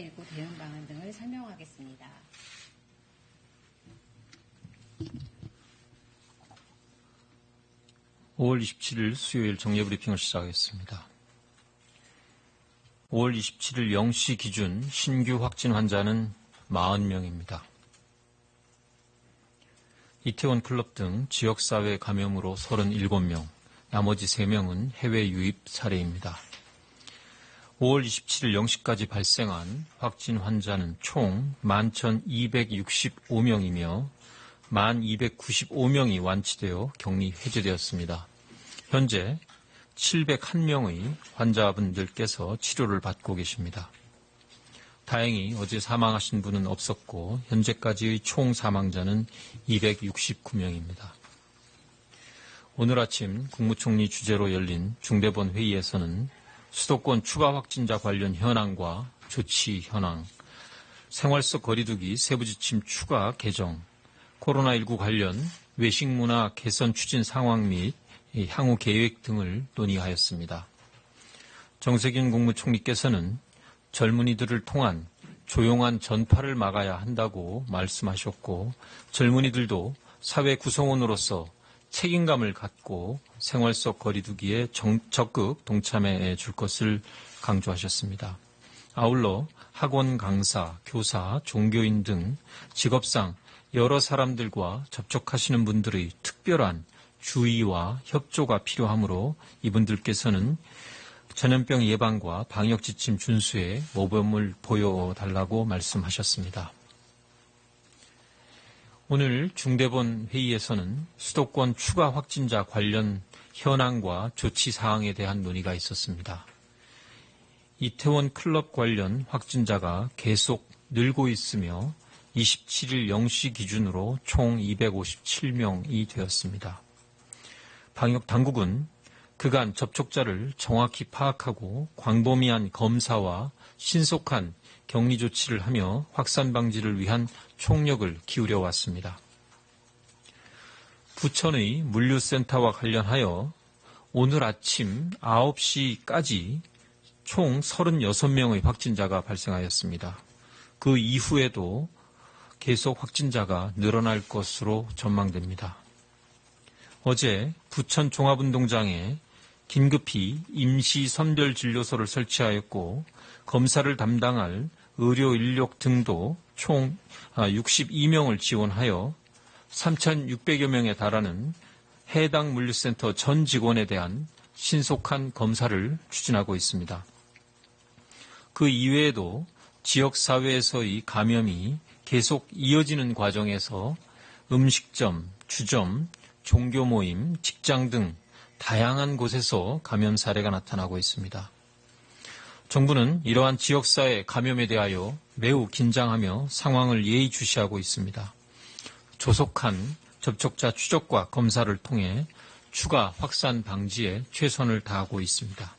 코로나19 대응 방안 등을 설명하겠습니다. 5월 27일 수요일 정례브리핑을 시작하겠습니다. 5월 27일 0시 기준 신규 확진 환자는 40명입니다. 이태원 클럽 등 지역사회 감염으로 37명, 나머지 3명은 해외 유입 사례입니다. 5월 27일 0시까지 발생한 확진 환자는 총 11,265명이며 1,295명이 완치되어 격리 해제되었습니다. 현재 701명의 환자분들께서 치료를 받고 계십니다. 다행히 어제 사망하신 분은 없었고 현재까지의 총 사망자는 269명입니다. 오늘 아침 국무총리 주재로 열린 중대본 회의에서는 수도권 추가 확진자 관련 현황과 조치 현황, 생활 속 거리두기 세부 지침 추가 개정, 코로나19 관련 외식 문화 개선 추진 상황 및 향후 계획 등을 논의하였습니다. 정세균 국무총리께서는 젊은이들을 통한 조용한 전파를 막아야 한다고 말씀하셨고 젊은이들도 사회 구성원으로서 책임감을 갖고 생활 속 거리두기에 적극 동참해 줄 것을 강조하셨습니다. 아울러 학원 강사, 교사, 종교인 등 직업상 여러 사람들과 접촉하시는 분들의 특별한 주의와 협조가 필요하므로 이분들께서는 전염병 예방과 방역 지침 준수에 모범을 보여달라고 말씀하셨습니다. 오늘 중대본 회의에서는 수도권 추가 확진자 관련 현황과 조치 사항에 대한 논의가 있었습니다. 이태원 클럽 관련 확진자가 계속 늘고 있으며 27일 0시 기준으로 총 257명이 되었습니다. 방역 당국은 그간 접촉자를 정확히 파악하고 광범위한 검사와 신속한 격리 조치를 하며 확산 방지를 위한 총력을 기울여 왔습니다. 부천의 물류센터와 관련하여 오늘 아침 9시까지 총 36명의 확진자가 발생하였습니다. 그 이후에도 계속 확진자가 늘어날 것으로 전망됩니다. 어제 부천 종합운동장에 긴급히 임시 선별진료소를 설치하였고 검사를 담당할 의료 인력 등도 총 62명을 지원하여 3,600여 명에 달하는 해당 물류센터 전 직원에 대한 신속한 검사를 추진하고 있습니다. 그 이외에도 지역사회에서의 감염이 계속 이어지는 과정에서 음식점, 주점, 종교 모임, 직장 등 다양한 곳에서 감염 사례가 나타나고 있습니다. 정부는 이러한 지역사회 감염에 대하여 매우 긴장하며 상황을 예의주시하고 있습니다. 조속한 접촉자 추적과 검사를 통해 추가 확산 방지에 최선을 다하고 있습니다.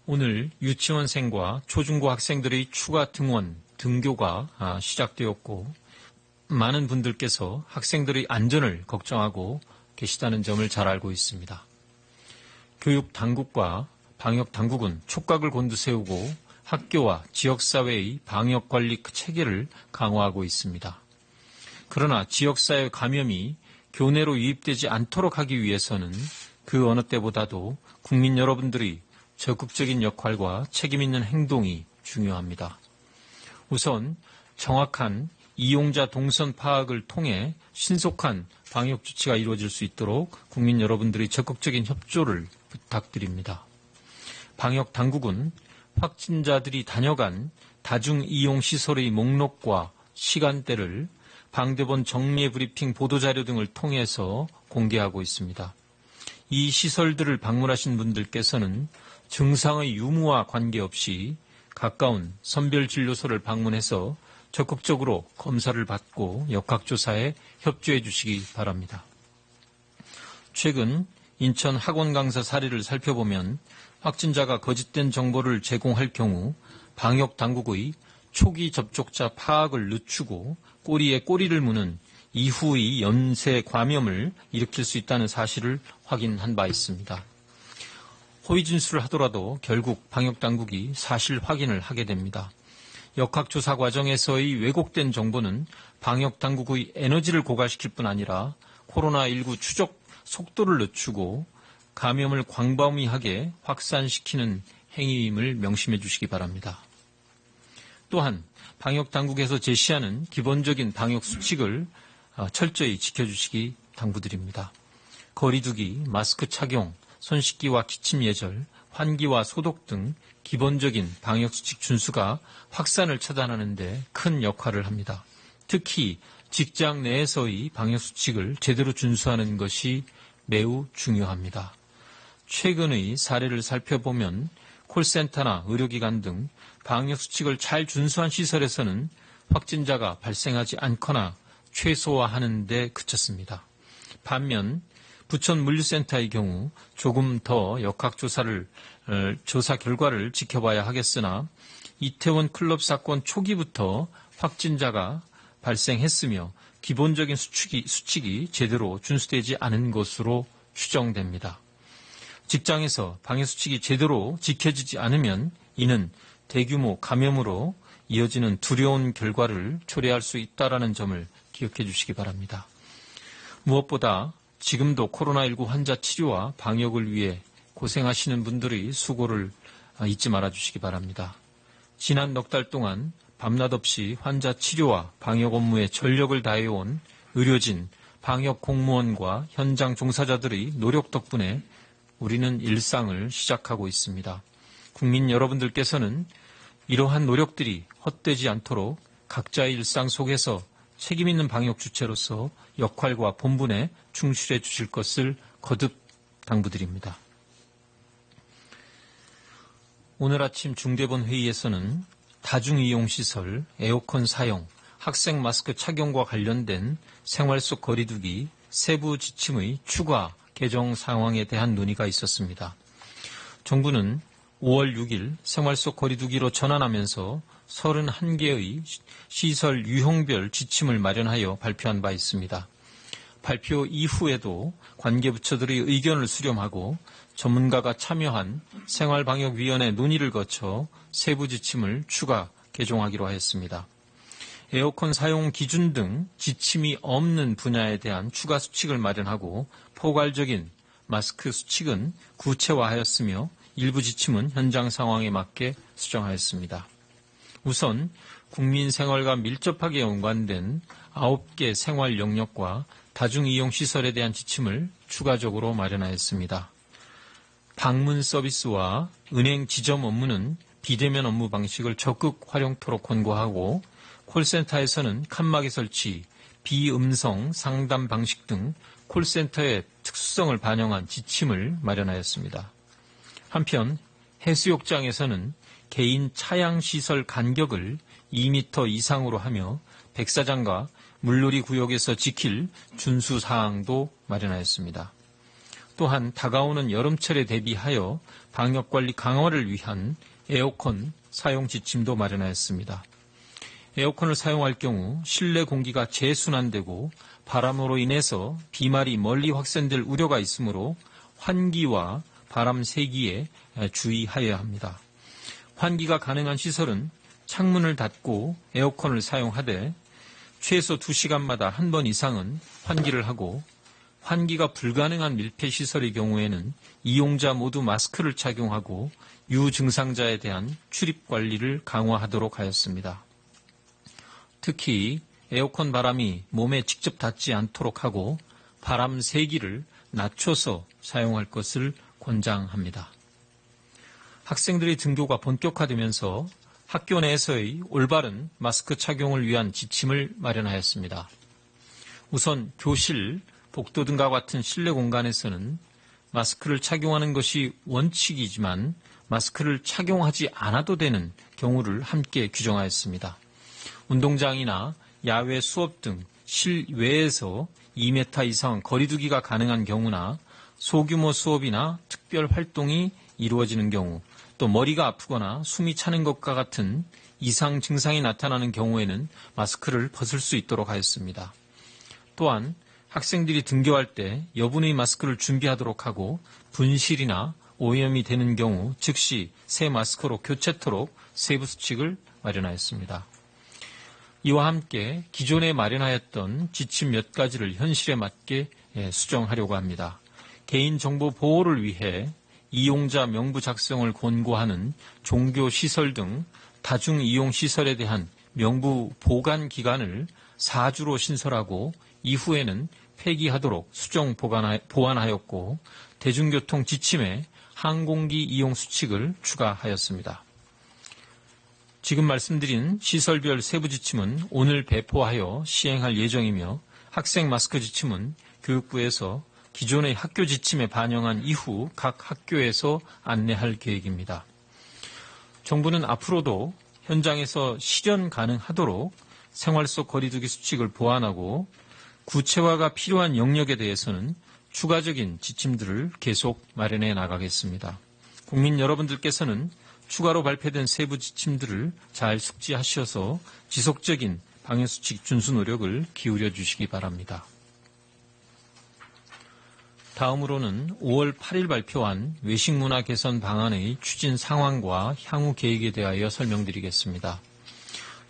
오늘 유치원생과 초중고 학생들의 추가 등원, 등교가 시작되었고 많은 분들께서 학생들의 안전을 걱정하고 계시다는 점을 잘 알고 있습니다. 교육 당국과 방역 당국은 촉각을 곤두세우고 학교와 지역사회의 방역 관리 체계를 강화하고 있습니다. 그러나 지역사회 감염이 교내로 유입되지 않도록 하기 위해서는 그 어느 때보다도 국민 여러분들이 적극적인 역할과 책임 있는 행동이 중요합니다. 우선 정확한 이용자 동선 파악을 통해 신속한 방역 조치가 이루어질 수 있도록 국민 여러분들의 적극적인 협조를 부탁드립니다. 방역 당국은 확진자들이 다녀간 다중이용시설의 목록과 시간대를 방대본 정례브리핑 보도자료 등을 통해서 공개하고 있습니다. 이 시설들을 방문하신 분들께서는 증상의 유무와 관계없이 가까운 선별진료소를 방문해서 적극적으로 검사를 받고 역학조사에 협조해 주시기 바랍니다. 최근 인천 학원 강사 사례를 살펴보면 확진자가 거짓된 정보를 제공할 경우 방역 당국의 초기 접촉자 파악을 늦추고 꼬리에 꼬리를 무는 이후의 연쇄 감염을 일으킬 수 있다는 사실을 확인한 바 있습니다. 허위 진술을 하더라도 결국 방역당국이 사실 확인을 하게 됩니다. 역학조사 과정에서의 왜곡된 정보는 방역당국의 에너지를 고갈시킬 뿐 아니라 코로나19 추적 속도를 늦추고 감염을 광범위하게 확산시키는 행위임을 명심해 주시기 바랍니다. 또한 방역당국에서 제시하는 기본적인 방역수칙을 철저히 지켜주시기 당부드립니다. 거리두기, 마스크 착용, 손 씻기와 기침 예절, 환기와 소독 등 기본적인 방역수칙 준수가 확산을 차단하는 데 큰 역할을 합니다. 특히 직장 내에서의 방역수칙을 제대로 준수하는 것이 매우 중요합니다. 최근의 사례를 살펴보면 콜센터나 의료기관 등 방역수칙을 잘 준수한 시설에서는 확진자가 발생하지 않거나 최소화하는 데 그쳤습니다. 반면 부천 물류센터의 경우 조금 더 역학조사를 조사 결과를 지켜봐야 하겠으나 이태원 클럽 사건 초기부터 확진자가 발생했으며 기본적인 수칙이 제대로 준수되지 않은 것으로 추정됩니다. 직장에서 방역수칙이 제대로 지켜지지 않으면 이는 대규모 감염으로 이어지는 두려운 결과를 초래할 수 있다는 점을 기억해 주시기 바랍니다. 무엇보다 지금도 코로나19 환자 치료와 방역을 위해 고생하시는 분들의 수고를 잊지 말아 주시기 바랍니다. 지난 넉 달 동안 밤낮 없이 환자 치료와 방역 업무에 전력을 다해온 의료진, 방역 공무원과 현장 종사자들의 노력 덕분에 우리는 일상을 시작하고 있습니다. 국민 여러분들께서는 이러한 노력들이 헛되지 않도록 각자의 일상 속에서 책임있는 방역 주체로서 역할과 본분에 충실해 주실 것을 거듭 당부드립니다. 오늘 아침 중대본 회의에서는 다중이용시설, 에어컨 사용, 학생 마스크 착용과 관련된 생활 속 거리두기, 세부 지침의 추가 개정 상황에 대한 논의가 있었습니다. 정부는 5월 6일 생활 속 거리두기로 전환하면서 31개의 시설 유형별 지침을 마련하여 발표한 바 있습니다. 발표 이후에도 관계부처들의 의견을 수렴하고 전문가가 참여한 생활방역위원회 논의를 거쳐 세부 지침을 추가 개정하기로 하였습니다. 에어컨 사용 기준 등 지침이 없는 분야에 대한 추가 수칙을 마련하고 포괄적인 마스크 수칙은 구체화하였으며 일부 지침은 현장 상황에 맞게 수정하였습니다. 우선 국민 생활과 밀접하게 연관된 9개 생활 영역과 다중이용시설에 대한 지침을 추가적으로 마련하였습니다. 방문 서비스와 은행 지점 업무는 비대면 업무 방식을 적극 활용토록 권고하고 콜센터에서는 칸막이 설치, 비음성 상담 방식 등 콜센터의 특수성을 반영한 지침을 마련하였습니다. 한편 해수욕장에서는 개인 차양시설 간격을 2m 이상으로 하며 백사장과 물놀이 구역에서 지킬 준수사항도 마련하였습니다. 또한 다가오는 여름철에 대비하여 방역관리 강화를 위한 에어컨 사용 지침도 마련하였습니다. 에어컨을 사용할 경우 실내 공기가 재순환되고 바람으로 인해서 비말이 멀리 확산될 우려가 있으므로 환기와 바람 세기에 주의하여야 합니다. 환기가 가능한 시설은 창문을 닫고 에어컨을 사용하되 최소 2시간마다 한 번 이상은 환기를 하고 환기가 불가능한 밀폐시설의 경우에는 이용자 모두 마스크를 착용하고 유증상자에 대한 출입 관리를 강화하도록 하였습니다. 특히 에어컨 바람이 몸에 직접 닿지 않도록 하고 바람 세기를 낮춰서 사용할 것을 권장합니다. 학생들의 등교가 본격화되면서 학교 내에서의 올바른 마스크 착용을 위한 지침을 마련하였습니다. 우선 교실, 복도 등과 같은 실내 공간에서는 마스크를 착용하는 것이 원칙이지만 마스크를 착용하지 않아도 되는 경우를 함께 규정하였습니다. 운동장이나 야외 수업 등 실외에서 2m 이상 거리두기가 가능한 경우나 소규모 수업이나 특별 활동이 이루어지는 경우, 또 머리가 아프거나 숨이 차는 것과 같은 이상 증상이 나타나는 경우에는 마스크를 벗을 수 있도록 하였습니다. 또한 학생들이 등교할 때 여분의 마스크를 준비하도록 하고 분실이나 오염이 되는 경우 즉시 새 마스크로 교체토록 세부 수칙을 마련하였습니다. 이와 함께 기존에 마련하였던 지침 몇 가지를 현실에 맞게 수정하려고 합니다. 개인정보 보호를 위해 이용자 명부 작성을 권고하는 종교시설 등 다중이용시설에 대한 명부 보관 기간을 4주로 신설하고 이후에는 폐기하도록 수정 보완하였고 대중교통 지침에 항공기 이용 수칙을 추가하였습니다. 지금 말씀드린 시설별 세부 지침은 오늘 배포하여 시행할 예정이며 학생 마스크 지침은 교육부에서 기존의 학교 지침에 반영한 이후 각 학교에서 안내할 계획입니다. 정부는 앞으로도 현장에서 실현 가능하도록 생활 속 거리두기 수칙을 보완하고 구체화가 필요한 영역에 대해서는 추가적인 지침들을 계속 마련해 나가겠습니다. 국민 여러분들께서는 추가로 발표된 세부 지침들을 잘 숙지하셔서 지속적인 방역수칙 준수 노력을 기울여 주시기 바랍니다. 다음으로는 5월 8일 발표한 외식문화 개선 방안의 추진 상황과 향후 계획에 대하여 설명드리겠습니다.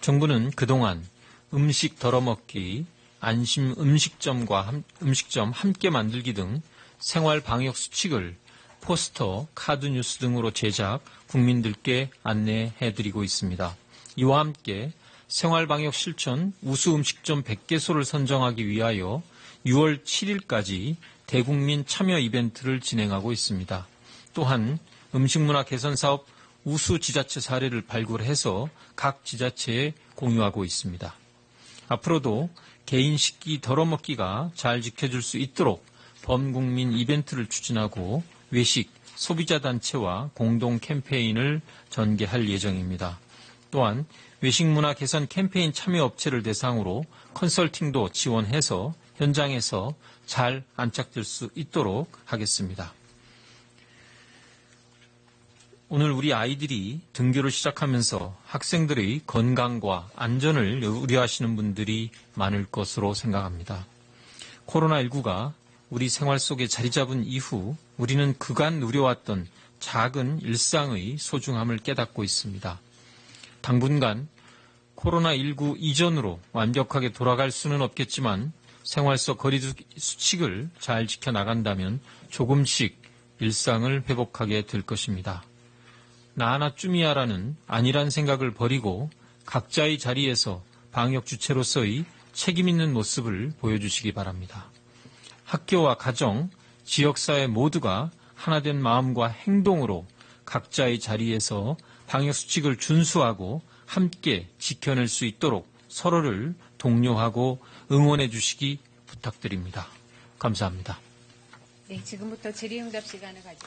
정부는 그동안 음식 덜어먹기, 안심 음식점과 음식점 함께 만들기 등 생활 방역 수칙을 포스터, 카드 뉴스 등으로 제작, 국민들께 안내해드리고 있습니다. 이와 함께 생활 방역 실천 우수 음식점 100개소를 선정하기 위하여 6월 7일까지 대국민 참여 이벤트를 진행하고 있습니다. 또한 음식문화 개선 사업 우수 지자체 사례를 발굴해서 각 지자체에 공유하고 있습니다. 앞으로도 개인 식기 덜어먹기가 잘 지켜질 수 있도록 범국민 이벤트를 추진하고 외식, 소비자 단체와 공동 캠페인을 전개할 예정입니다. 또한 외식문화 개선 캠페인 참여 업체를 대상으로 컨설팅도 지원해서 현장에서 잘 안착될 수 있도록 하겠습니다. 오늘 우리 아이들이 등교를 시작하면서 학생들의 건강과 안전을 우려하시는 분들이 많을 것으로 생각합니다. 코로나19가 우리 생활 속에 자리 잡은 이후 우리는 그간 누려왔던 작은 일상의 소중함을 깨닫고 있습니다. 당분간 코로나19 이전으로 완벽하게 돌아갈 수는 없겠지만 생활 속 거리두기 수칙을 잘 지켜나간다면 조금씩 일상을 회복하게 될 것입니다. 나 하나쯤이야라는 안일한 생각을 버리고 각자의 자리에서 방역 주체로서의 책임 있는 모습을 보여주시기 바랍니다. 학교와 가정, 지역사회 모두가 하나된 마음과 행동으로 각자의 자리에서 방역수칙을 준수하고 함께 지켜낼 수 있도록 서로를 독려하고 응원해 주시기 부탁드립니다. 감사합니다. 네, 지금부터 질의응답 시간을 가지겠습니다.